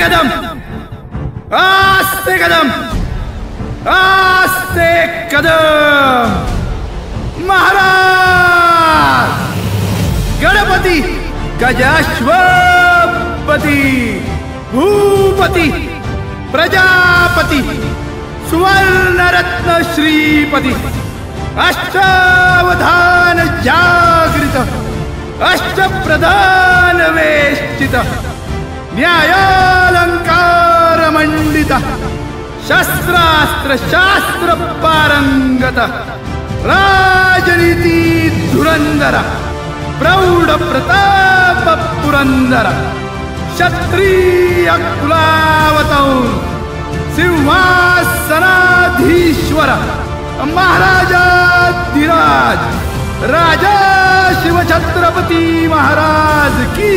कदम, आस्ते कदम, आस्ते कदम. महाराज गणपती गजाश्वपती भूपती प्रजापती सुवर्णरत्न श्रीपती अष्टावधान जागृत अष्टप्रधान वेष्टित न्यायालंकार मंडित शस्त्रास्त्र शास्त्र पारंगत राजनीती धुरंधर प्रौढ प्रताप पुरंदर क्षत्रिय कुलावतौर सिंहासनाधीश्वर महाराजाधिराज राजा शिवछत्रपती महाराज की